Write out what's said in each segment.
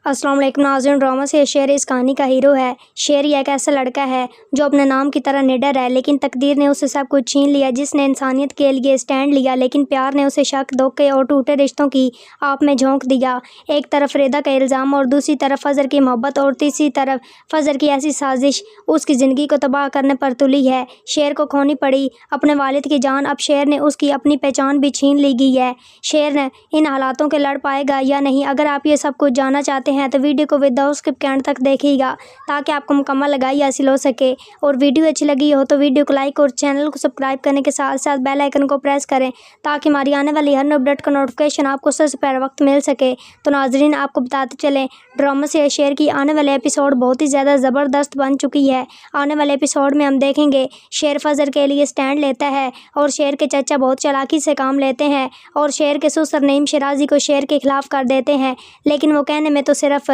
अस्सलाम वालेकुम नाज़रीन। ड्रामा से शेर इस कहानी का हीरो है। शेर एक ऐसा लड़का है जो अपने नाम की तरह निडर है, लेकिन तकदीर ने उससे सब कुछ छीन लिया। जिसने इंसानियत के लिए स्टैंड लिया, लेकिन प्यार ने उसे शक, धोखे और टूटे रिश्तों की आप में झोंक दिया। एक तरफ रिदा का इल्ज़ाम और दूसरी तरफ फजर की मोहब्बत और तीसरी तरफ फजर की ऐसी साजिश उसकी ज़िंदगी को तबाह करने पर तुली है। शेर को खोनी पड़ी अपने वालिद की जान। अब शेर ने उसकी अपनी पहचान भी छीन ली गई है। शेर इन हालातों के लड़ पाएगा या नहीं? अगर आप ये सब कुछ जानना चाहते हैं तो वीडियो को विदाउट स्किप के एंड तक देखिएगा, ताकि आपको मुकम्मल लगाई हासिल हो सके। और वीडियो अच्छी लगी हो तो वीडियो को लाइक और चैनल को सब्सक्राइब करने के साथ साथ बेल आइकन को प्रेस करें, ताकि हमारी आने वाली हर अपडेट का नोटिफिकेशन आपको सबसे पहले वक्त मिल सके। तो नाजरीन, आपको बताते चलें, ड्रामा से शेर की आने वाले एपिसोड बहुत ही ज़्यादा ज़बरदस्त बन चुकी है। आने वाले एपिसोड में हम देखेंगे शेर फजर के लिए स्टैंड लेता है और शेर के चचा बहुत चालाकी से काम लेते हैं और शेर के ससुर नईम शिराजी को शेर के खिलाफ कर देते हैं। लेकिन वो कहने में तो सिर्फ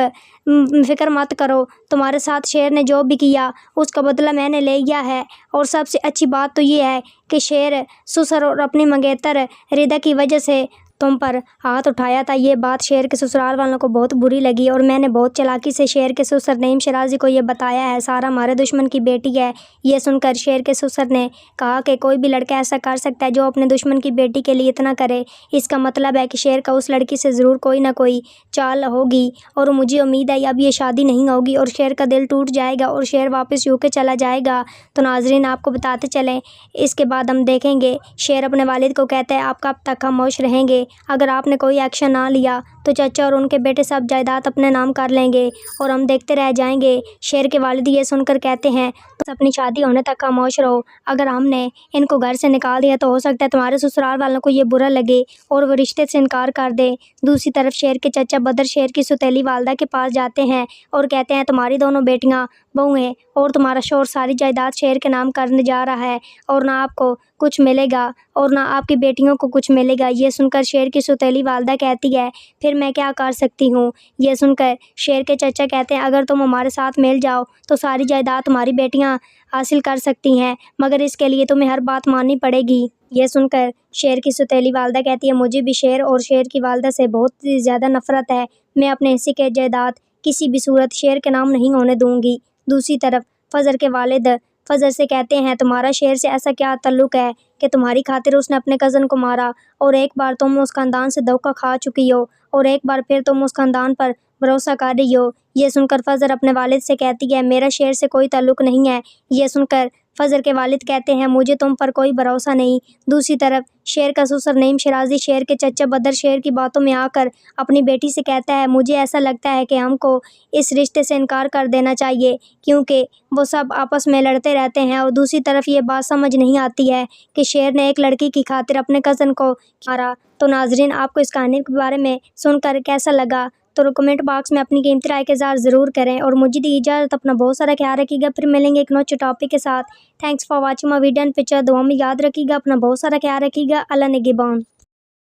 फिक्र मत करो, तुम्हारे साथ शेर ने जो भी किया उसका बदला मैंने ले लिया है। और सबसे अच्छी बात तो ये है कि शेर ससुर और अपनी मंगेतर रिदा की वजह से तुम पर हाथ उठाया था। ये बात शेर के ससुराल वालों को बहुत बुरी लगी और मैंने बहुत चालाकी से शेर के ससुर नईम शिराजी को ये बताया है। सारा हमारे दुश्मन की बेटी है। ये सुनकर शेर के ससुर ने कहा कि कोई भी लड़का ऐसा कर सकता है जो अपने दुश्मन की बेटी के लिए इतना करे। इसका मतलब है कि शेर का उस लड़की से ज़रूर कोई ना कोई चाल होगी और मुझे उम्मीद है अब ये शादी नहीं होगी और शेर का दिल टूट जाएगा और शेर वापस यूके चला जाएगा। तो नाजरीन, आपको बताते चलें, इसके बाद हम देखेंगे शेर अपने वालिद को कहता है आप कब तक खामोश रहेंगे? अगर आपने कोई एक्शन ना लिया तो चाचा और उनके बेटे सब जायदाद अपने नाम कर लेंगे और हम देखते रह जाएंगे। शेर के वालिद ये सुनकर कहते हैं तो अपनी शादी होने तक खामोश रहो। अगर हमने इनको घर से निकाल दिया तो हो सकता है तुम्हारे ससुराल वालों को ये बुरा लगे और वो रिश्ते से इनकार कर दे। दूसरी तरफ शेर के चाचा बदर शेर की सौतेली वालदा के पास जाते हैं और कहते हैं तुम्हारी दोनों बेटियां बहू हैं और तुम्हारा शौहर सारी जायदाद शेर के नाम करने जा रहा है और ना आपको कुछ मिलेगा और ना आपकी बेटियों को कुछ मिलेगा। ये सुनकर शेर की सौतेली वालदा कहती है फिर मैं क्या कर सकती हूँ? ये सुनकर शेर के चाचा कहते हैं अगर तुम हमारे साथ मिल जाओ तो सारी जायदाद तुम्हारी बेटियाँ हासिल कर सकती हैं, मगर इसके लिए तुम्हें हर बात माननी पड़ेगी। यह सुनकर शेर की सौतेली वालदा कहती है मुझे भी शेर और शेर की वालदा से बहुत ज़्यादा नफरत है। मैं अपने हिस्से के जायदाद किसी भी सूरत शेर के नाम नहीं होने दूंगी। दूसरी तरफ फजर के वालिद फजर से कहते हैं तुम्हारा शेर से ऐसा क्या ताल्लुक़ है कि तुम्हारी खातिर उसने अपने कज़न को मारा और एक बार तुम उस खानदान से धोखा खा चुकी हो और एक बार फिर तुम उस खानदान पर भरोसा कर रही हो। ये सुनकर फजर अपने वालिद से कहती है मेरा शेर से कोई ताल्लुक़ नहीं है। ये सुनकर फजर के वालिद कहते हैं मुझे तुम पर कोई भरोसा नहीं। दूसरी तरफ शेर का ससुर नईम शिराजी शेर के चचा बदर शेर की बातों में आकर अपनी बेटी से कहता है मुझे ऐसा लगता है कि हमको इस रिश्ते से इनकार कर देना चाहिए, क्योंकि वो सब आपस में लड़ते रहते हैं। और दूसरी तरफ ये बात समझ नहीं आती है कि शेर ने एक लड़की की खातिर अपने कज़न को मारा। तो नाजरीन, आपको इस कहानी के बारे में सुनकर कैसा लगा तो कमेंट बॉक्स में अपनी कीमती राय का इज़हार ज़रूर करें और मुझे दी इजाज़त। अपना बहुत सारा ख्याल रखिएगा। फिर मिलेंगे एक नए टॉपिक के साथ। Thanks for watching my video and picture. दुआ में याद रखिएगा। अपना बहुत सारा ख्याल रखिएगा। अल्लाह निगहबान।